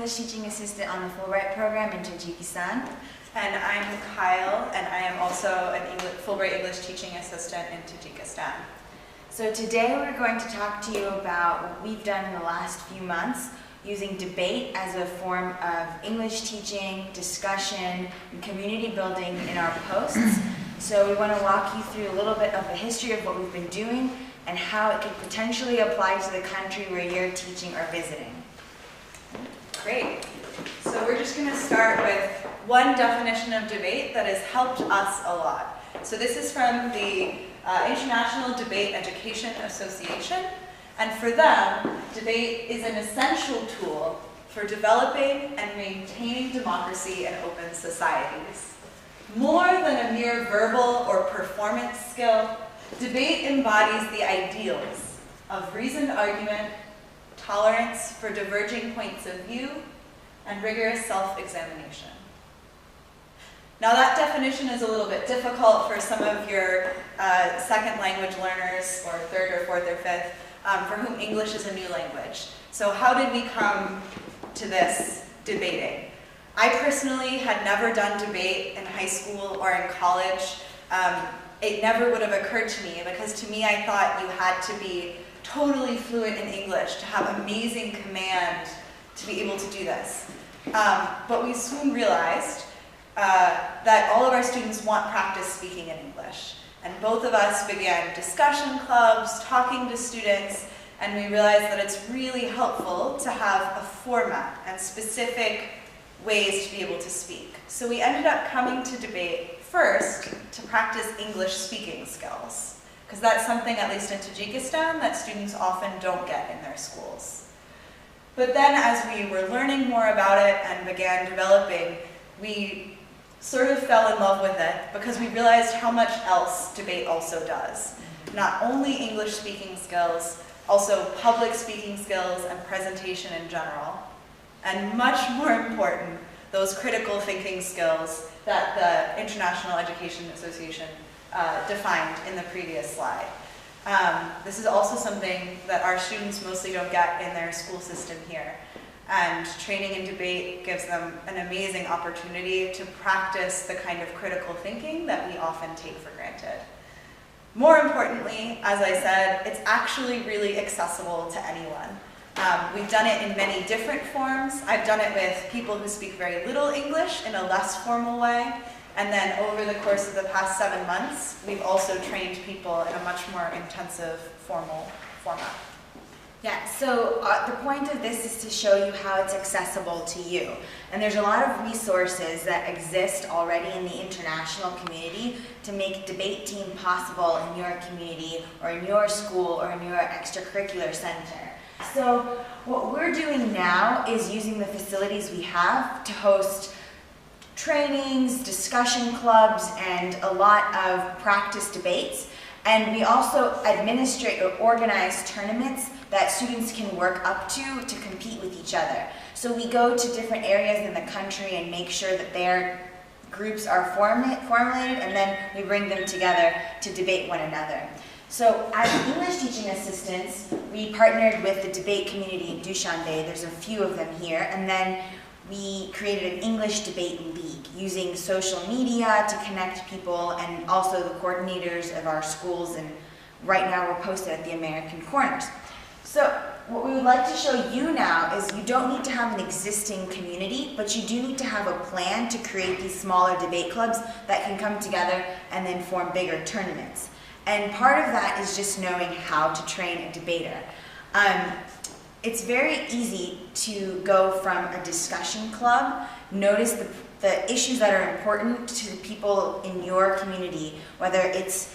English teaching assistant on the Fulbright program in Tajikistan. And I'm Kyle, and I am also an Fulbright English teaching assistant in Tajikistan. So today we're going to talk to you about what we've done in the last few months using debate as a form of English teaching, discussion, and community building in our posts. So we want to walk you through a little bit of the history of what we've been doing and how it could potentially apply to the country where you're teaching or visiting. Great. So we're just going to start with one definition of debate that has helped us a lot. So this is from the International Debate Education Association. And for them, debate is an essential tool for developing and maintaining democracy in open societies. More than a mere verbal or performance skill, debate embodies the ideals of reasoned argument, tolerance for diverging points of view, and rigorous self-examination. Now that definition is a little bit difficult for some of your second language learners, or third or fourth or fifth, for whom English is a new language. So how did we come to this debating? I personally had never done debate in high school or in college. It never would have occurred to me, because to me I thought you had to be totally fluent in English to have amazing command to be able to do this. But we soon realized that all of our students want practice speaking in English. And both of us began discussion clubs, talking to students, and we realized that it's really helpful to have a format and specific ways to be able to speak. So we ended up coming to debate first to practice English speaking skills, because that's something, at least in Tajikistan, that students often don't get in their schools. But then as we were learning more about it and began developing, we sort of fell in love with it because we realized how much else debate also does. Not only English speaking skills, also public speaking skills and presentation in general. And much more important, those critical thinking skills that the International Education Association defined in the previous slide. This is also something that our students mostly don't get in their school system here. And training in debate gives them an amazing opportunity to practice the kind of critical thinking that we often take for granted. More importantly, as I said, it's actually really accessible to anyone. We've done it in many different forms. I've done it with people who speak very little English in a less formal way. And then over the course of the past 7 months, we've also trained people in a much more intensive formal format. Yeah, so the point of this is to show you how it's accessible to you. And there's a lot of resources that exist already in the international community to make debate team possible in your community or in your school or in your extracurricular center. So what we're doing now is using the facilities we have to host trainings, discussion clubs, and a lot of practice debates. And we also administrate or organize tournaments that students can work up to compete with each other. So we go to different areas in the country and make sure that their groups are formulated, and then we bring them together to debate one another. So as English teaching assistants, we partnered with the debate community in Dushanbe. There's a few of them here. And then we created an English debate league using social media to connect people, and also the coordinators of our schools. And right now we're posted at the American Corners. So what we would like to show you now is you don't need to have an existing community, but you do need to have a plan to create these smaller debate clubs that can come together and then form bigger tournaments. And part of that is just knowing how to train a debater. It's very easy to go from a discussion club, notice the issues that are important to the people in your community, whether it's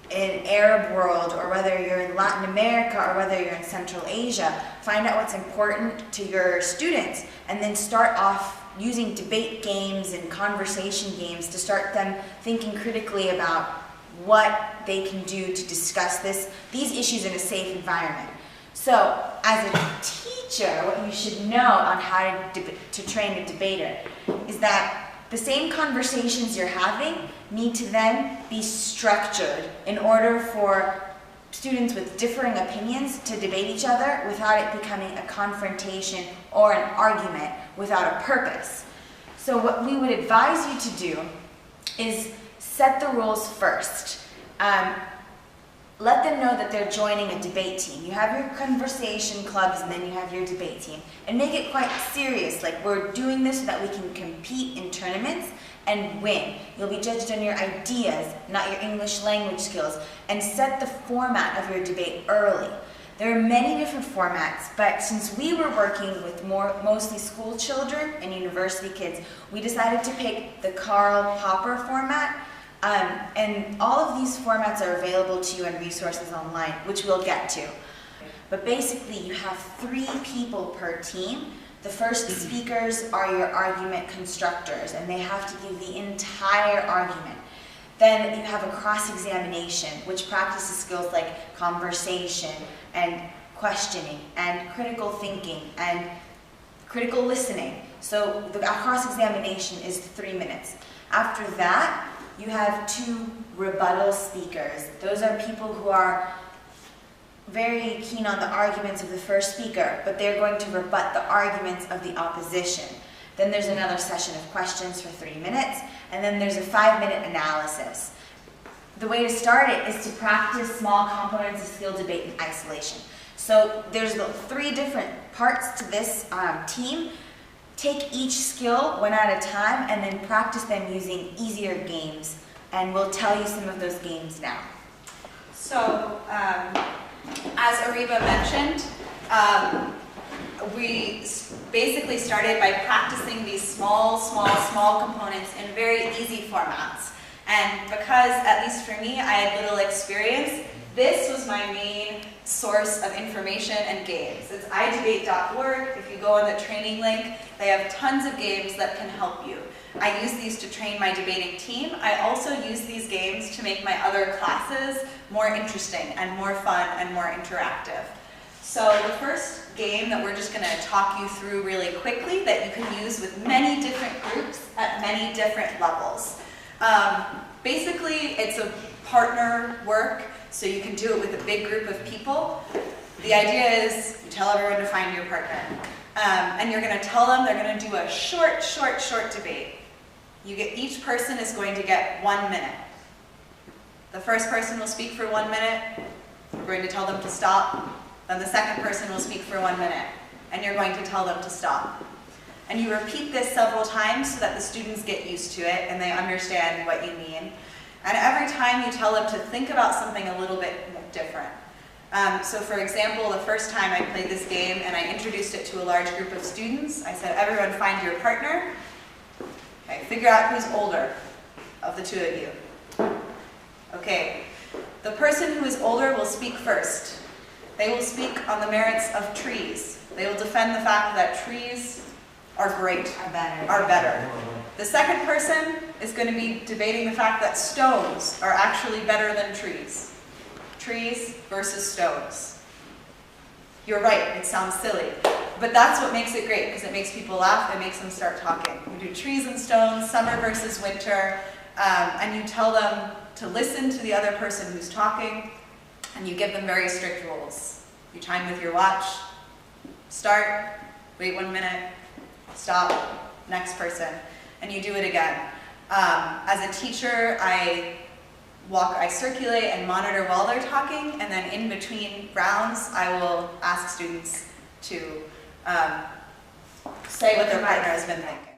in Arab world or whether you're in Latin America or whether you're in Central Asia. Find out what's important to your students and then start off using debate games and conversation games to start them thinking critically about what they can do to discuss these issues in a safe environment. So, as a teacher, what you should know on how to train a debater is that the same conversations you're having need to then be structured in order for students with differing opinions to debate each other without it becoming a confrontation or an argument without a purpose. So what we would advise you to do is set the rules first. Let them know that they're joining a debate team. You have your conversation clubs and then you have your debate team. And make it quite serious, like we're doing this so that we can compete in tournaments and win. You'll be judged on your ideas, not your English language skills. And set the format of your debate early. There are many different formats, but since we were working with mostly school children and university kids, we decided to pick the Karl Popper format. And all of these formats are available to you in resources online, which we'll get to. But basically, you have 3 people per team. The first speakers are your argument constructors, and they have to give the entire argument. Then you have a cross-examination, which practices skills like conversation and questioning and critical thinking and critical listening. So the cross-examination is 3 minutes. After that, you have 2 rebuttal speakers. Those are people who are very keen on the arguments of the first speaker, but they're going to rebut the arguments of the opposition. Then there's another session of questions for 3 minutes, and then there's a 5-minute analysis. The way to start it is to practice small components of skill debate in isolation. So there's 3 different parts to this team. Take each skill one at a time and then practice them using easier games. And we'll tell you some of those games now. So, as Ariba mentioned, we basically started by practicing these small components in very easy formats. And because, at least for me, I had little experience, this was my main source of information and games. It's idebate.org. If you go on the training link, they have tons of games that can help you. I use these to train my debating team. I also use these games to make my other classes more interesting and more fun and more interactive. So the first game that we're just going to talk you through really quickly that you can use with many different groups at many different levels. Basically, it's a partner work, so you can do it with a big group of people. The idea is you tell everyone to find your partner. And you're going to tell them they're going to do a short debate. Each person is going to get 1 minute. The first person will speak for 1 minute. You're going to tell them to stop. Then the second person will speak for 1 minute. And you're going to tell them to stop. And you repeat this several times so that the students get used to it and they understand what you mean. And every time you tell them to think about something a little bit different. So for example, the first time I played this game and I introduced it to a large group of students, I said, everyone find your partner. Okay, figure out who's older of the 2 of you. Okay, the person who is older will speak first. They will speak on the merits of trees. They will defend the fact that trees are great, are better. The second person is going to be debating the fact that stones are actually better than trees. Trees versus stones. You're right, it sounds silly, but that's what makes it great, because it makes people laugh, it makes them start talking. You do trees and stones, summer versus winter, and you tell them to listen to the other person who's talking, and you give them very strict rules. You time with your watch, start, wait 1 minute, stop, next person, and you do it again. As a teacher, I circulate and monitor while they're talking, and then in between rounds, I will ask students to say what their partner has been thinking.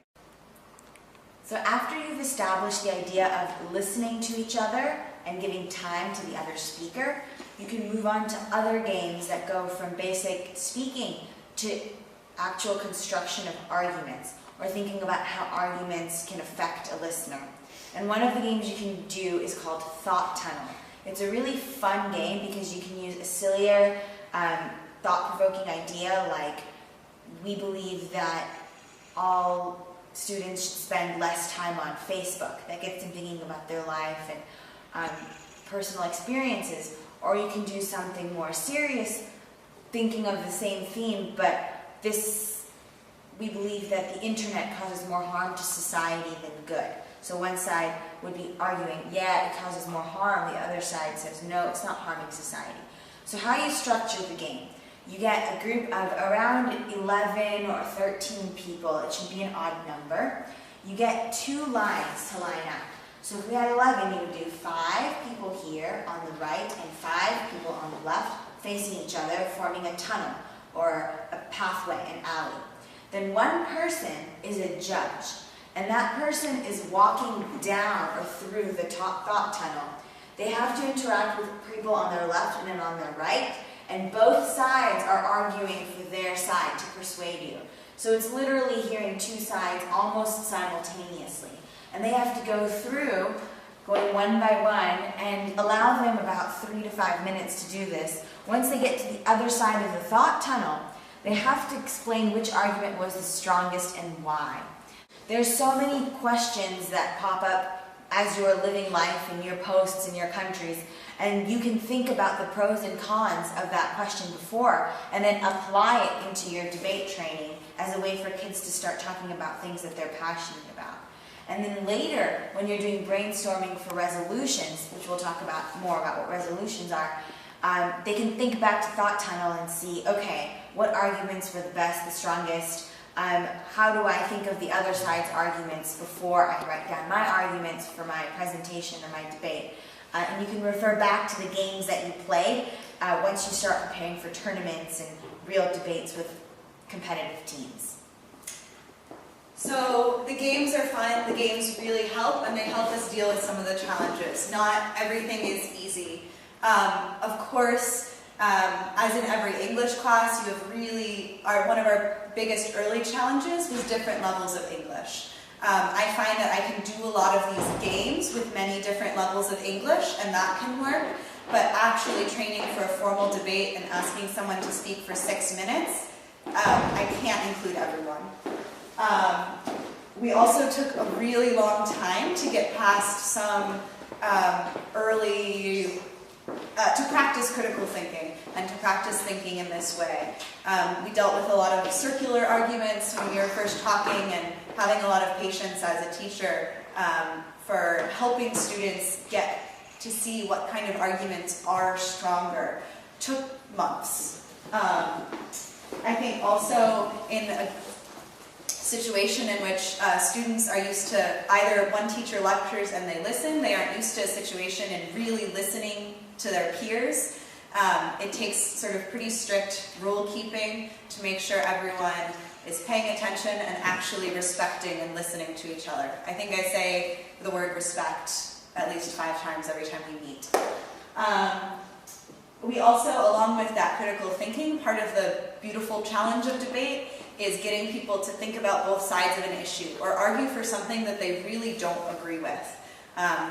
So after you've established the idea of listening to each other and giving time to the other speaker, you can move on to other games that go from basic speaking to actual construction of arguments, or thinking about how arguments can affect a listener. And one of the games you can do is called Thought Tunnel. It's a really fun game because you can use a sillier, thought-provoking idea like, we believe that all students should spend less time on Facebook. That gets them thinking about their life and personal experiences. Or you can do something more serious, thinking of the same theme, but we believe that the internet causes more harm to society than good. So one side would be arguing, yeah, it causes more harm. The other side says, no, it's not harming society. So how you structure the game. You get a group of around 11 or 13 people. It should be an odd number. You get 2 lines to line up. So if we had 11, you would do 5 people here on the right and 5 people on the left facing each other, forming a tunnel or a pathway, an alley. Then one person is a judge, and that person is walking down or through the thought tunnel. They have to interact with people on their left and on their right, and both sides are arguing for their side to persuade you. So it's literally hearing 2 sides almost simultaneously. And they have to go through, going one by one, and allow them about 3 to 5 minutes to do this. Once they get to the other side of the thought tunnel, they have to explain which argument was the strongest and why. There's so many questions that pop up as you're living life in your posts in your countries, and you can think about the pros and cons of that question before and then apply it into your debate training as a way for kids to start talking about things that they're passionate about. And then later, when you're doing brainstorming for resolutions, which we'll talk about more about what resolutions are, they can think back to thought tunnel and see, okay, what arguments were the best, the strongest? How do I think of the other side's arguments before I write down my arguments for my presentation or my debate? And you can refer back to the games that you played once you start preparing for tournaments and real debates with competitive teams. So the games are fun, the games really help, and they help us deal with some of the challenges. Not everything is easy. Of course, as in every English class, one of our biggest early challenges was different levels of English. I find that I can do a lot of these games with many different levels of English, and that can work, but actually training for a formal debate and asking someone to speak for 6 minutes, I can't include everyone. We also took a really long time to get past some to practice critical thinking and to practice thinking in this way. We dealt with a lot of circular arguments when we were first talking, and having a lot of patience as a teacher for helping students get to see what kind of arguments are stronger took months. I think also in a situation in which students are used to either one teacher lectures and they listen, they aren't used to a situation and really listening to their peers. It takes sort of pretty strict rule keeping to make sure everyone is paying attention and actually respecting and listening to each other. I think I say the word respect at least 5 times every time we meet. We also, along with that critical thinking, part of the beautiful challenge of debate is getting people to think about both sides of an issue or argue for something that they really don't agree with.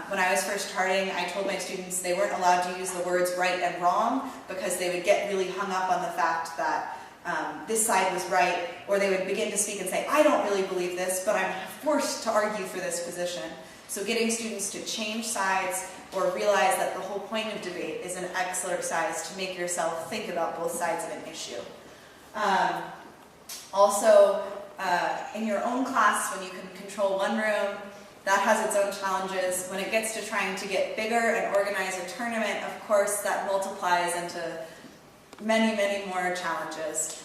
When I was first starting, I told my students they weren't allowed to use the words right and wrong because they would get really hung up on the fact that this side was right, or they would begin to speak and say, I don't really believe this, but I'm forced to argue for this position. So getting students to change sides or realize that the whole point of debate is an exercise to make yourself think about both sides of an issue. Also, in your own class, when you can control one room, that has its own challenges. When it gets to trying to get bigger and organize a tournament, of course, that multiplies into many, many more challenges.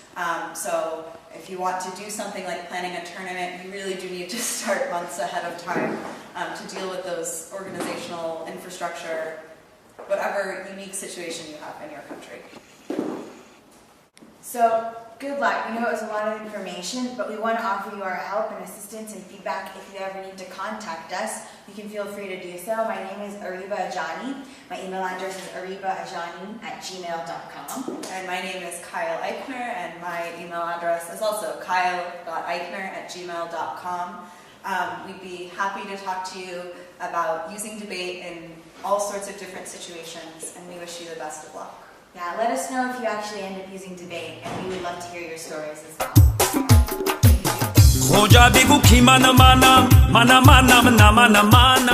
So if you want to do something like planning a tournament, you really do need to start months ahead of time to deal with those organizational infrastructure, whatever unique situation you have in your country. So, good luck. We know it was a lot of information, but we want to offer you our help and assistance and feedback. If you ever need to contact us, you can feel free to do so. My name is Ariba Ajani. My email address is aribaajani@gmail.com. And my name is Kyle Eichner, and my email address is also kyle.eichner@gmail.com. We'd be happy to talk to you about using debate in all sorts of different situations, and we wish you the best of luck. Yeah, let us know if you actually end up using debate, and we would love to hear your stories as well. Khoja bigu khimana mana mana mana mana mana